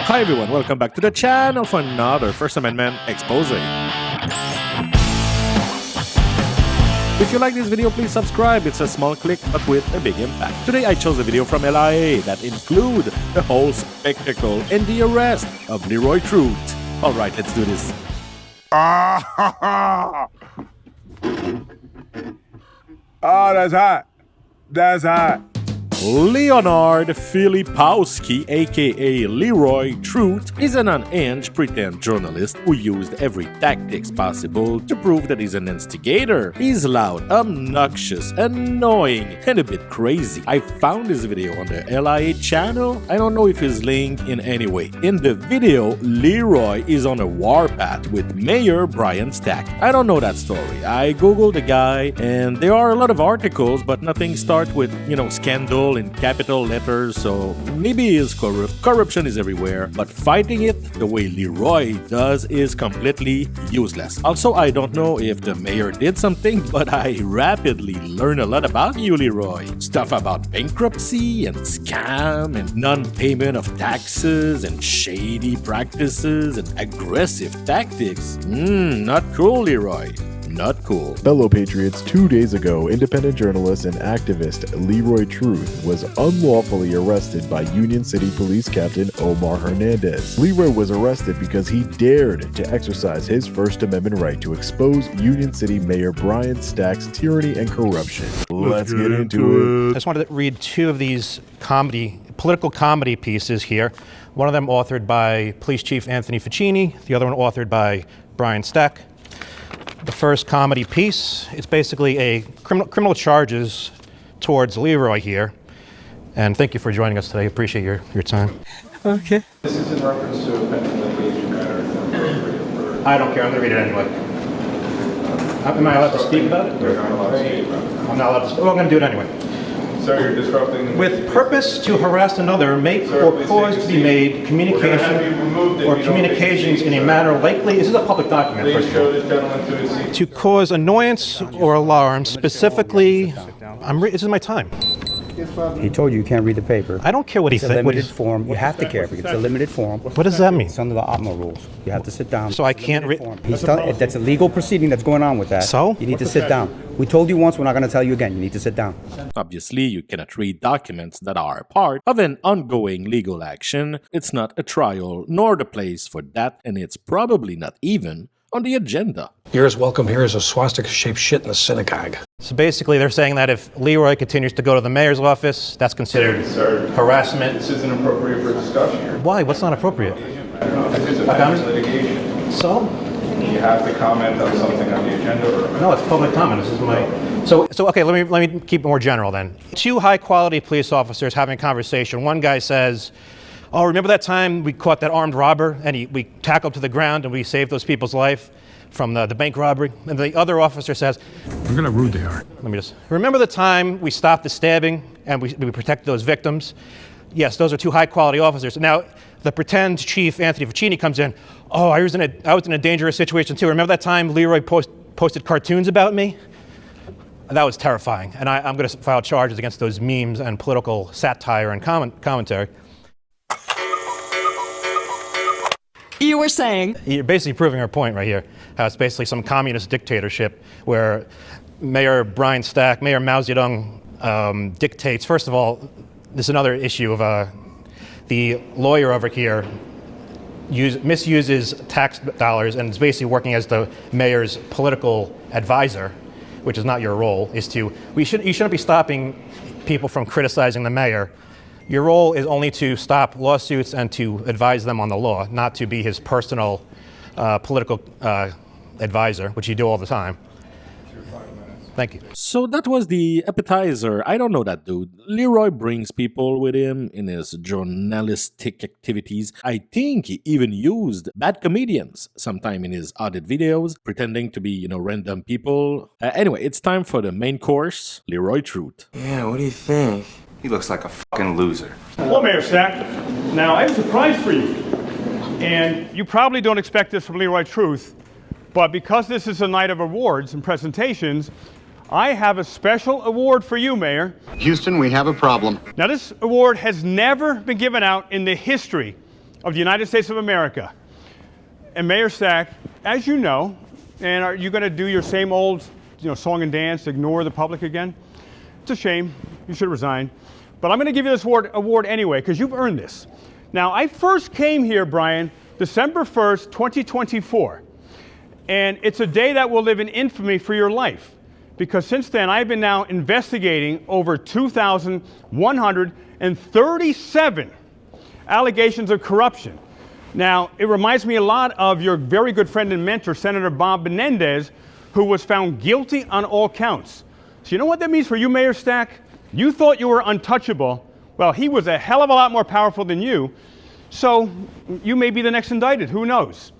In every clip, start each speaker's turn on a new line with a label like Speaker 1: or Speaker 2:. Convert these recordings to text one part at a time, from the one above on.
Speaker 1: Hi everyone, welcome back to the channel for another First Amendment expose. If you like this video, please subscribe. It's a small click but with a big impact. Today I chose a video from LIA that include the whole spectacle and the arrest of Leroy Truth. Alright, let's do this.
Speaker 2: Oh, that's hot. That's hot.
Speaker 1: Leonard Filipowski, aka Leroy Truth, is an unhinged pretend journalist who used every tactics possible to prove that he's an instigator. He's loud, obnoxious, annoying, and a bit crazy. I found this video on the LIA channel. I don't know if it's linked in any way. In the video, Leroy is on a warpath with Mayor Brian Stack. I don't know that story. I googled the guy and there are a lot of articles, but nothing starts with, scandal in capital letters, so maybe he is corrupt. Corruption is everywhere, but fighting it the way Leroy does is completely useless. Also, I don't know if the mayor did something, but I rapidly learned a lot about you, Leroy. Stuff about bankruptcy and scam and non-payment of taxes and shady practices and aggressive tactics. Not cool, Leroy. Not cool.
Speaker 3: Fellow Patriots, 2 days ago, independent journalist and activist Leroy Truth was unlawfully arrested by Union City Police Captain Omar Hernandez. Leroy was arrested because he dared to exercise his First Amendment right to expose Union City Mayor Brian Stack's tyranny and corruption. Let's get into it.
Speaker 4: I just wanted to read two of these political comedy pieces here. One of them authored by Police Chief Anthony Ficini, the other one authored by Brian Stack. The first comedy piece, it's basically a criminal charges towards Leroy here. And thank you for joining us today. Appreciate your time.
Speaker 5: Okay.
Speaker 6: This is in reference to a pending litigation matter.
Speaker 4: I don't care. I'm going to read it anyway. Am I allowed to speak about it?
Speaker 6: You're not allowed to speak about it.
Speaker 4: I'm not allowed to speak. Well, I'm going to do it anyway.
Speaker 6: Sir, you're disrupting...
Speaker 4: With purpose to harass another, make or cause to be made communications in a manner likely... This is a public document,
Speaker 6: Please
Speaker 4: first of
Speaker 6: show
Speaker 4: all.
Speaker 6: this gentleman to his seat.
Speaker 4: To cause annoyance or alarm, specifically... This is my time.
Speaker 5: He told you can't read the paper.
Speaker 4: I don't care what he
Speaker 5: It's a
Speaker 4: thinks.
Speaker 5: limited form. You have to care because it's a limited form.
Speaker 4: What does that mean?
Speaker 5: It's under the OPMA rules. You have to sit down.
Speaker 4: So I can't read...
Speaker 5: That's a legal proceeding that's going on with that.
Speaker 4: So?
Speaker 5: You need to sit down. We told you once, we're not going to tell you again. You need to sit down.
Speaker 1: Obviously, you cannot read documents that are part of an ongoing legal action. It's not a trial, nor the place for that, and it's probably not even on the agenda.
Speaker 7: You're as welcome here as a swastika-shaped shit in a synagogue.
Speaker 4: So basically, they're saying that if Leroy continues to go to the mayor's office, that's considered harassment.
Speaker 6: This isn't appropriate for discussion here.
Speaker 4: Why? What's not appropriate?
Speaker 6: This is a pending litigation.
Speaker 4: So?
Speaker 6: You have to comment on something on the agenda or...
Speaker 4: No, it's public comment. This is my... So okay, let me keep it more general then. Two high-quality police officers having a conversation. One guy says, oh, remember that time we caught that armed robber and we tackled to the ground and we saved those people's life from the bank robbery? And the other officer says,
Speaker 7: Look at how rude they are.
Speaker 4: let me just, remember the time we stopped the stabbing and we protected those victims? Yes, those are two high-quality officers. Now, the pretend chief, Anthony Ficini, comes in, oh, I was in a dangerous situation too. Remember that time Leroy posted cartoons about me? That was terrifying. And I'm going to file charges against those memes and political satire and commentary.
Speaker 8: You were saying?
Speaker 4: You're basically proving our point right here, how it's basically some communist dictatorship where Mayor Brian Stack, Mayor Mao Zedong dictates. First of all, this is another issue of the lawyer over here misuses tax dollars and is basically working as the mayor's political advisor, which is not your role. You shouldn't be stopping people from criticizing the mayor. Your role is only to stop lawsuits and to advise them on the law, not to be his personal political advisor, which you do all the time. Thank you.
Speaker 1: So that was the appetizer. I don't know that dude. Leroy brings people with him in his journalistic activities. I think he even used bad comedians sometime in his audit videos, pretending to be, random people. Anyway, it's time for the main course, Leroy Truth.
Speaker 9: Yeah, what do you think? He looks like a fucking loser.
Speaker 10: Hello, Mayor Stack. Now, I have a surprise for you. And you probably don't expect this from Leroy Truth, but because this is a night of awards and presentations, I have a special award for you, Mayor.
Speaker 11: Houston, we have a problem.
Speaker 10: Now, this award has never been given out in the history of the United States of America. And Mayor Stack, as you know, and are you going to do your same old, song and dance, ignore the public again? It's a shame. You should resign. But I'm going to give you this award anyway, because you've earned this. Now, I first came here, Brian, December 1st, 2024. And it's a day that will live in infamy for your life. Because since then, I've been now investigating over 2,137 allegations of corruption. Now, it reminds me a lot of your very good friend and mentor, Senator Bob Menendez, who was found guilty on all counts. So you know what that means for you, Mayor Stack? You thought you were untouchable. Well, he was a hell of a lot more powerful than you. So you may be the next indicted. Who knows?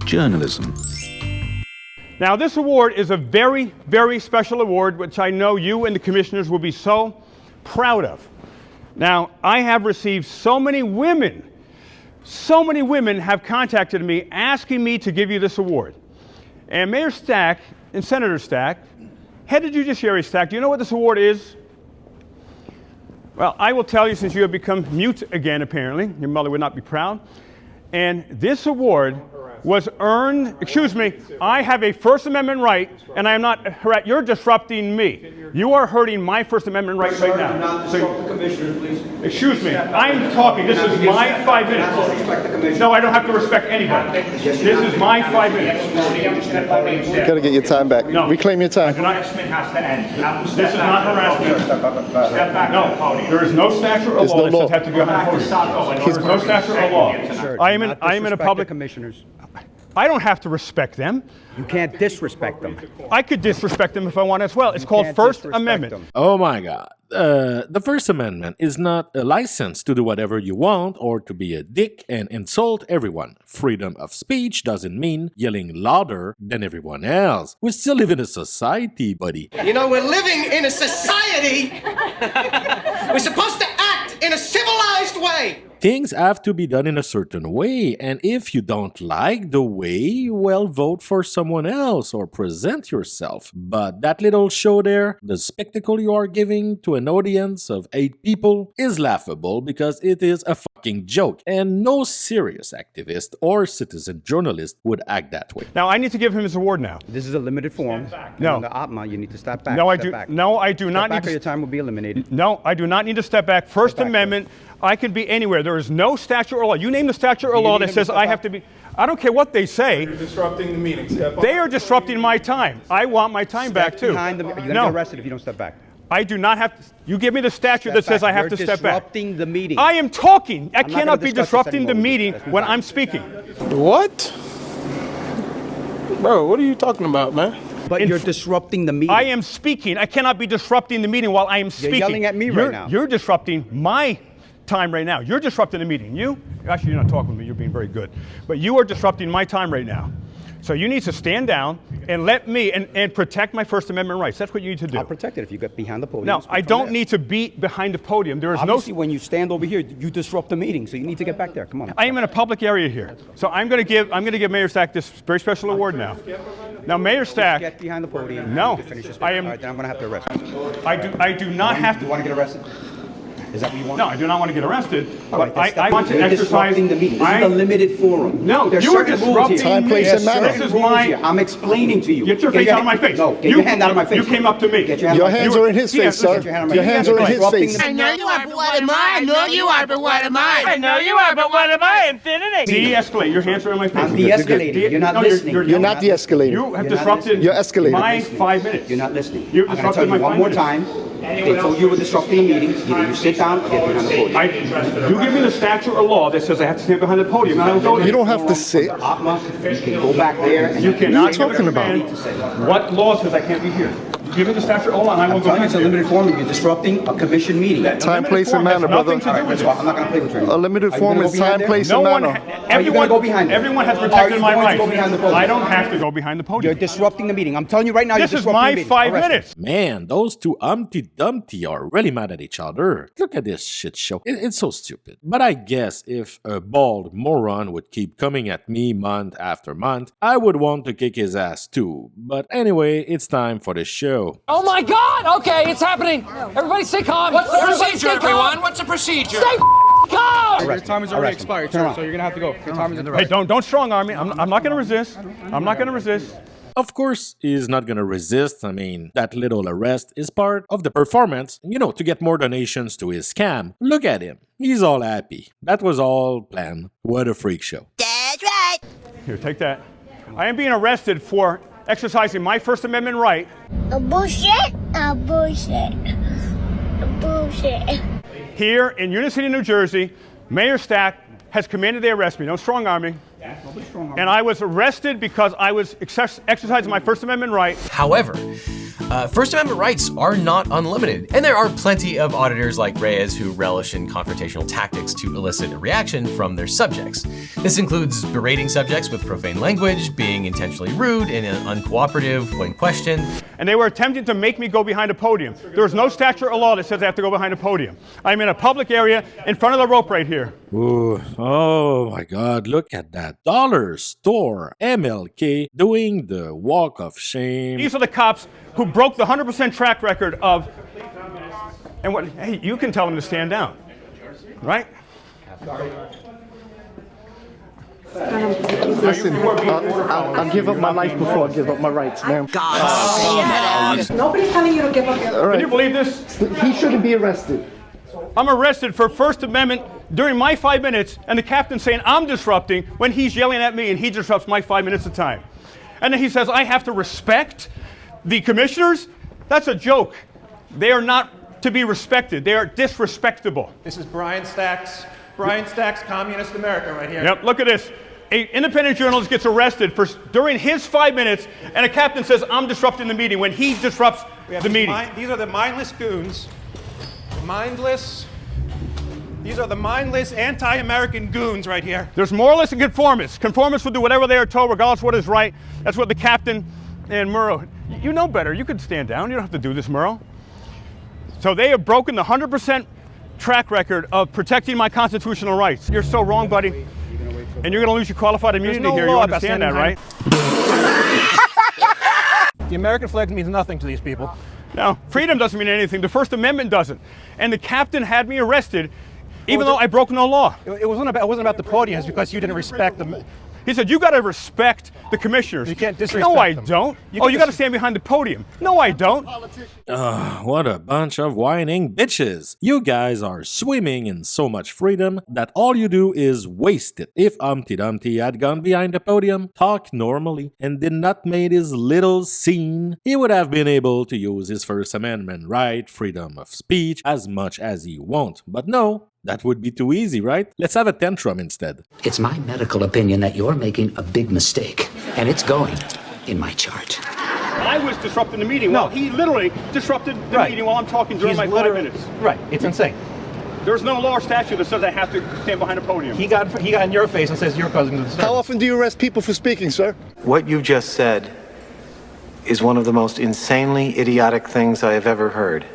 Speaker 11: Journalism.
Speaker 10: Now, this award is a very, very special award, which I know you and the commissioners will be so proud of. Now, I have received so many women have contacted me asking me to give you this award. And Mayor Stack and Senator Stack, Head of Judiciary Stack, do you know what this award is? Well, I will tell you, since you have become mute again, apparently. Your mother would not be proud. And this award was earned, excuse me, I have a First Amendment right, and I am not, you're disrupting me. You are hurting my First Amendment right right now. Excuse me, I'm talking, this is my 5 minutes. No, I don't have to respect anybody. This is my 5 minutes.
Speaker 12: You gotta get your time back.
Speaker 10: No.
Speaker 12: Reclaim your time.
Speaker 10: This is not harassment. No, there is no statute or law that says have to go behind the podium. There is no statute or law. I am in a public.
Speaker 5: Commissioners.
Speaker 10: I don't have to respect them.
Speaker 5: You can't disrespect them.
Speaker 10: I could disrespect them if I want as well. It's called First Amendment.
Speaker 1: Oh my God. The First Amendment is not a license to do whatever you want or to be a dick and insult everyone. Freedom of speech doesn't mean yelling louder than everyone else. We still live in a society, buddy.
Speaker 13: You know, we're living in a society. We're supposed to act in a civilized way.
Speaker 1: Things have to be done in a certain way, and if you don't like the way, well, vote for someone else or present yourself. But that little show there, the spectacle you are giving to an audience of 8 people, is laughable because it is a fucking joke, and no serious activist or citizen journalist would act that way.
Speaker 10: Now, I need to give him his award now.
Speaker 5: This is a limited forum.
Speaker 10: No.
Speaker 5: On the OPMA, you need to step back.
Speaker 10: No, I
Speaker 5: step
Speaker 10: do.
Speaker 5: Back.
Speaker 10: No, I do not
Speaker 5: Step back
Speaker 10: need
Speaker 5: or
Speaker 10: to.
Speaker 5: your time will be eliminated.
Speaker 10: No, I do not need to step back. First
Speaker 5: back,
Speaker 10: Amendment. I can be anywhere. There is no statute or law. You name the statute or law that says I have to be. I don't care what they say.
Speaker 2: You're disrupting the meeting.
Speaker 10: They are disrupting my time. I want my time back too.
Speaker 5: You're going to get arrested if you don't step back.
Speaker 10: I do not have to. You give me the statute that says I have to step back.
Speaker 5: You're disrupting the meeting.
Speaker 10: I am talking. I
Speaker 5: not
Speaker 10: cannot
Speaker 5: gonna
Speaker 10: be
Speaker 5: discuss this
Speaker 10: disrupting the
Speaker 5: anymore.
Speaker 10: meeting
Speaker 5: That's my
Speaker 10: when
Speaker 5: time.
Speaker 10: I'm speaking.
Speaker 2: What? Bro, what are you talking about, man?
Speaker 5: But you're disrupting the meeting.
Speaker 10: I am speaking. I cannot be disrupting the meeting while I am speaking.
Speaker 5: You're yelling at me right now.
Speaker 10: You're disrupting my time right now. You're disrupting the meeting. Actually, you're not talking with me. You're being very good. But you are disrupting my time right now. So you need to stand down and let me and protect my First Amendment rights. That's what you need to do.
Speaker 5: I'll protect it if you get behind the podium.
Speaker 10: No, I don't need to be behind the podium. There is
Speaker 5: Obviously, when you stand over here, you disrupt the meeting. So you need to get back there. Come on.
Speaker 10: I am in a public area here. So I'm going to give Mayor Stack this very special award now. Now, Mayor Stack.
Speaker 5: Get behind the podium.
Speaker 10: No,
Speaker 5: Finish your speech.
Speaker 10: I am.
Speaker 5: All right, then I'm going to have to arrest you.
Speaker 10: I do not have to.
Speaker 5: You want to get arrested? Is that what you want?
Speaker 10: No, I do not want to get arrested.
Speaker 5: All right,
Speaker 10: But I want to
Speaker 5: you're
Speaker 10: exercise.
Speaker 5: disrupting the meeting. This is a limited forum.
Speaker 10: No,
Speaker 5: There's
Speaker 10: you are
Speaker 5: certain rules
Speaker 10: disrupting
Speaker 5: here.
Speaker 12: Time, place, and manner.
Speaker 10: This is my.
Speaker 5: I'm explaining to you.
Speaker 10: Get your face out of my face.
Speaker 5: No, get your hand out of my face.
Speaker 10: You came up to me.
Speaker 5: Get your hand
Speaker 12: Your
Speaker 5: out of my
Speaker 12: hands
Speaker 5: face.
Speaker 12: are in his face, sir.
Speaker 5: Get your hand on my
Speaker 12: Your
Speaker 5: face.
Speaker 12: hands are in his
Speaker 5: Disrupting
Speaker 12: face.
Speaker 5: the-
Speaker 13: I know you are, but what am I? I know you are, but what am I?
Speaker 14: I know you are, but what am I? Infinity.
Speaker 10: De-escalate. Your hands are in my face.
Speaker 5: I'm de-escalating. You're not listening.
Speaker 12: You're not de-escalating.
Speaker 10: You have
Speaker 5: You're not
Speaker 10: disrupted
Speaker 12: You're escalating.
Speaker 10: my 5 minutes.
Speaker 5: You're not listening.
Speaker 10: You've
Speaker 5: I'm going to tell
Speaker 10: disrupted
Speaker 5: you
Speaker 10: my
Speaker 5: one
Speaker 10: 5
Speaker 5: more
Speaker 10: minutes.
Speaker 5: time. They told you were disrupting the meeting. Either you sit down or get behind the podium.
Speaker 10: You give me the statute or law that says I have to stand behind the podium, and I will go there.
Speaker 12: You don't have to sit.
Speaker 5: OPMA, you can go back there. And
Speaker 10: You cannot
Speaker 12: What are you talking about?
Speaker 10: What law says I can't be here? Give me the statute or law, and I will
Speaker 5: I'm
Speaker 10: go
Speaker 5: telling you,
Speaker 10: back
Speaker 5: it's a
Speaker 10: there.
Speaker 5: limited forum. You're disrupting a commission meeting.
Speaker 12: Time, place, and manner, brother.
Speaker 10: Nothing to do with it.
Speaker 5: I'm not going to play with you anymore.
Speaker 12: A limited
Speaker 5: Are you
Speaker 12: form
Speaker 5: gonna
Speaker 12: is
Speaker 5: go behind
Speaker 12: time,
Speaker 5: there?
Speaker 12: place,
Speaker 10: No
Speaker 12: and
Speaker 10: one,
Speaker 12: manner.
Speaker 5: Are you
Speaker 10: everyone,
Speaker 5: going to go behind there?
Speaker 10: everyone has
Speaker 5: Are
Speaker 10: protected
Speaker 5: you
Speaker 10: my
Speaker 5: going to
Speaker 10: rights.
Speaker 5: go behind the podium?
Speaker 10: I don't have to go behind the
Speaker 5: You're
Speaker 10: podium.
Speaker 5: disrupting the meeting. I'm telling you right now,
Speaker 10: This
Speaker 5: you're
Speaker 10: is
Speaker 5: disrupting the
Speaker 10: my
Speaker 5: meeting.
Speaker 10: 5
Speaker 5: Arrest me.
Speaker 10: minutes.
Speaker 1: Man, those two Humpty Dumpty are really mad at each other. Look at this shit show. It's so stupid. But I guess if a bald moron would keep coming at me month after month, I would want to kick his ass too. But anyway, it's time for the show.
Speaker 14: Oh my God! Okay, it's happening. Everybody stay calm.
Speaker 13: What's the
Speaker 14: Everybody
Speaker 13: procedure,
Speaker 14: stay calm.
Speaker 13: everyone? What's the procedure?
Speaker 14: Stay car!
Speaker 2: Your time is already expired, sir, so you're gonna have to go. Your time is
Speaker 10: Hey, don't strong arm me. I'm not gonna resist. I'm not gonna resist.
Speaker 1: Of course, he's not gonna resist. I mean, that little arrest is part of the performance, to get more donations to his scam. Look at him. He's all happy. That was all planned. What a freak show.
Speaker 8: That's right.
Speaker 10: Here, take that. I am being arrested for exercising my First Amendment right.
Speaker 8: Bullshit. Bullshit. Bullshit.
Speaker 10: Here in Union City, New Jersey, Mayor Stack has commanded they arrest me. Don't strong arm me. And I was arrested because I was exercising my First Amendment right.
Speaker 11: However, First Amendment rights are not unlimited, and there are plenty of auditors like Reyes who relish in confrontational tactics to elicit a reaction from their subjects. This includes berating subjects with profane language, being intentionally rude and uncooperative when questioned.
Speaker 10: And they were attempting to make me go behind a podium. There is no statute or law that says I have to go behind a podium. I'm in a public area in front of the rope right here.
Speaker 1: Ooh, oh my God, look at that. Dollar store MLK doing the walk of shame.
Speaker 10: These are the cops who broke the 100% track record of, hey, you can tell them to stand down, right?
Speaker 12: Listen, I'll give up my life before I give up my rights, ma'am.
Speaker 8: Nobody's telling you to give up your
Speaker 12: All right.
Speaker 10: Can you believe this?
Speaker 12: He shouldn't be arrested.
Speaker 10: I'm arrested for First Amendment during my 5 minutes, and the captain's saying I'm disrupting when he's yelling at me and he disrupts my 5 minutes of time. And then he says I have to respect the commissioners. That's a joke. They are not to be respected. They are disrespectable.
Speaker 4: This is Brian Stack's Communist America right here.
Speaker 10: Yep, look at this. An independent journalist gets arrested during his 5 minutes, and a captain says I'm disrupting the meeting when he disrupts the meeting.
Speaker 4: These are the mindless goons. These are the mindless anti-American goons right here.
Speaker 10: There's moralists and conformists. Conformists will do whatever they are told, regardless of what is right. That's what the captain and Murrow, you know better. You could stand down. You don't have to do this, Murrow. So they have broken the 100% track record of protecting my constitutional rights. You're so wrong, buddy. And you're going to lose your qualified immunity here. You understand that, right?
Speaker 4: The American flag means nothing to these people.
Speaker 10: No, freedom doesn't mean anything. The First Amendment doesn't. And the captain had me arrested, even though I broke no law.
Speaker 4: It wasn't about the podium. It's because you didn't respect them.
Speaker 10: He said, you got to respect the commissioners.
Speaker 4: You can't disrespect
Speaker 10: No, I
Speaker 4: them.
Speaker 10: don't. You got to stand behind the podium. No, I don't.
Speaker 1: What a bunch of whining bitches. You guys are swimming in so much freedom that all you do is waste it. If Humpty Dumpty had gone behind the podium, talked normally, and did not make his little scene, he would have been able to use his First Amendment right, freedom of speech, as much as he wants. But no. That would be too easy, right? Let's have a tantrum instead.
Speaker 5: It's my medical opinion that you're making a big mistake, and it's going in my chart.
Speaker 10: I was disrupting the meeting. Well, he literally disrupted the meeting while I'm talking during my 5 minutes.
Speaker 4: Right, it's insane.
Speaker 10: There's no law or statute that says I have to stand behind a podium.
Speaker 4: He got in your face and says you're causing the disturbance.
Speaker 12: How often do you arrest people for speaking, sir?
Speaker 9: What you just said is one of the most insanely idiotic things I have ever heard.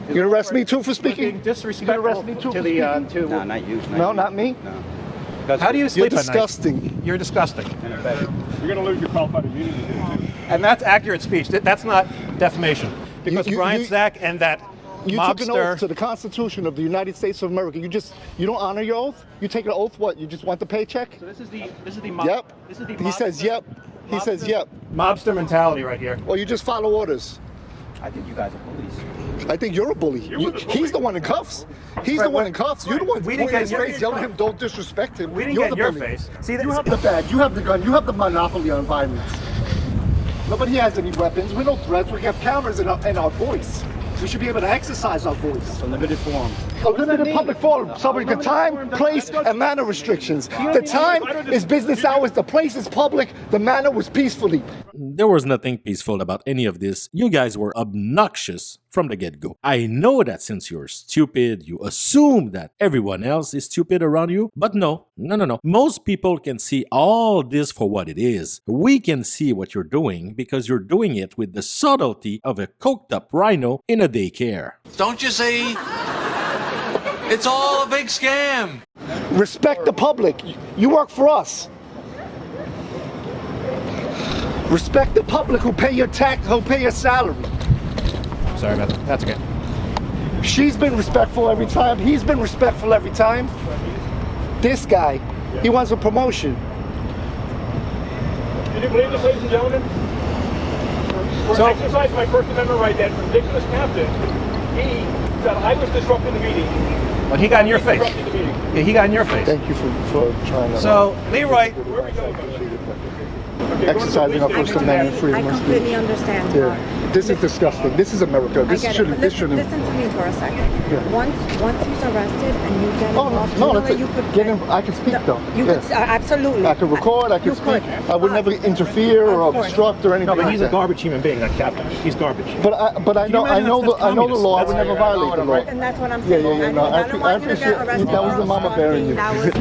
Speaker 12: You gonna arrest me too for speaking?
Speaker 4: Disrespectful
Speaker 12: arrest me too
Speaker 4: to
Speaker 12: for
Speaker 4: the
Speaker 12: speaking?
Speaker 5: No, not you.
Speaker 12: No, not me.
Speaker 5: No.
Speaker 4: How do you
Speaker 12: You're
Speaker 4: sleep at night?
Speaker 12: disgusting.
Speaker 4: You're disgusting.
Speaker 10: You're going to lose your qualified immunity here, too.
Speaker 4: And that's accurate speech. That's not defamation. Because Brian Stack and that
Speaker 12: You
Speaker 4: mobster.
Speaker 12: took an oath to the Constitution of the United States of America. You don't honor your oath? You take an oath, what? You just want the paycheck?
Speaker 4: So this is the
Speaker 12: Yep. He says yep. He says yep.
Speaker 4: Mobster mentality right here.
Speaker 12: Or you just follow orders.
Speaker 5: I think you guys are bullies.
Speaker 12: I think you're a bully. He's the one in cuffs. He's the one in cuffs. You're the one
Speaker 4: We didn't
Speaker 12: pointing
Speaker 4: get
Speaker 12: his
Speaker 4: your
Speaker 12: face, yelling at him, don't disrespect him.
Speaker 4: We didn't
Speaker 12: You're
Speaker 4: get
Speaker 12: the
Speaker 4: your
Speaker 12: bully.
Speaker 4: face. See,
Speaker 12: You have the badge, you have the gun, you have the monopoly on violence. Nobody has any weapons, we're no threats, we have cameras in our voice. We should be able to exercise our voice.
Speaker 5: A limited forum.
Speaker 12: A limited public forum, subject to time, place, and manner restrictions. The time is business hours, the place is public, the manner was peacefully.
Speaker 1: There was nothing peaceful about any of this. You guys were obnoxious from the get-go. I know that since you're stupid, you assume that everyone else is stupid around you, but no. Most people can see all this for what it is. We can see what you're doing because you're doing it with the subtlety of a coked-up rhino in a daycare.
Speaker 9: Don't you see? It's all a big scam.
Speaker 12: Respect the public. You work for us. Respect the public who pay your tax, who pay your salary.
Speaker 4: Sorry about that. That's okay.
Speaker 12: She's been respectful every time. He's been respectful every time. This guy, he wants a promotion.
Speaker 10: Can you believe this, ladies and gentlemen? For exercising my First Amendment right, that ridiculous captain, he said I was disrupting the meeting.
Speaker 4: But he got in your face. Yeah, he got in your face.
Speaker 12: Thank you for trying that.
Speaker 4: So, Leroy,
Speaker 12: exercising our First Amendment freedom.
Speaker 8: I completely understand.
Speaker 12: Yeah. This is disgusting. This is America. This shouldn't.
Speaker 8: Listen to me for a second.
Speaker 12: Yeah.
Speaker 8: Once he's arrested and you get involved,
Speaker 12: no,
Speaker 8: you know you could
Speaker 12: get him. I can speak though.
Speaker 8: You could absolutely.
Speaker 12: I could record. I could speak. I would never interfere or obstruct or anything.
Speaker 4: no, but he's
Speaker 12: like
Speaker 4: a garbage human being, that captain. He's garbage.
Speaker 12: But I know the law. I would never violate the law.
Speaker 8: And that's what I'm saying.
Speaker 12: Yeah. No, I appreciate that was the mama bearing you.
Speaker 8: That was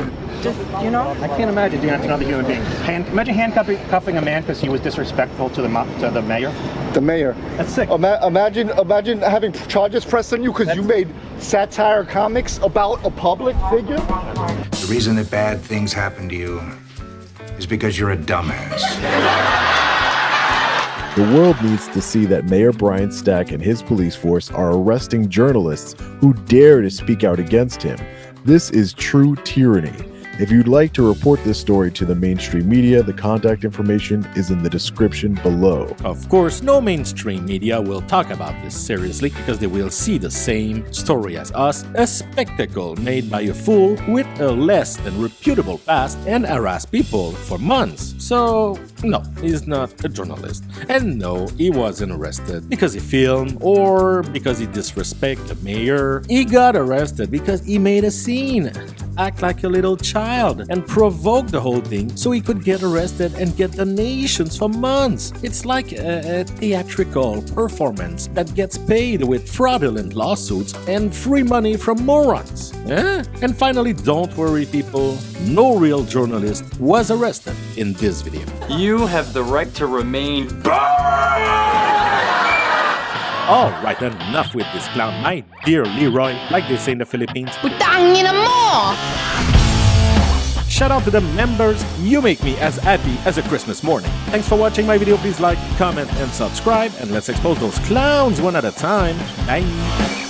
Speaker 8: just, you know.
Speaker 4: I can't imagine doing that to another human being. Imagine handcuffing a man because he was disrespectful to the mayor.
Speaker 12: The mayor.
Speaker 4: That's sick.
Speaker 12: Imagine having charges pressed on you because you made satire comics about a public figure.
Speaker 15: The reason that bad things happen to you is because you're a dumbass.
Speaker 3: The world needs to see that Mayor Brian Stack and his police force are arresting journalists who dare to speak out against him. This is true tyranny. If you'd like to report this story to the mainstream media, the contact information is in the description below.
Speaker 1: Of course, no mainstream media will talk about this seriously because they will see the same story as us, a spectacle made by a fool with a less than reputable past and harass people for months. So, no, he's not a journalist. And no, he wasn't arrested because he filmed or because he disrespected the mayor. He got arrested because he made a scene, act like a little child, and provoke the whole thing so he could get arrested and get donations for months. It's like a theatrical performance that gets paid with fraudulent lawsuits and free money from morons. And finally, don't worry people, no real journalist was arrested in this video.
Speaker 16: You have the right to remain.
Speaker 1: Alright, enough with this clown, my dear Leroy, like they say in the Philippines.
Speaker 8: Putangin mo!
Speaker 1: Shout out to the members, you make me as happy as a Christmas morning. Thanks for watching my video, please like, comment and subscribe, and let's expose those clowns one at a time. Bye!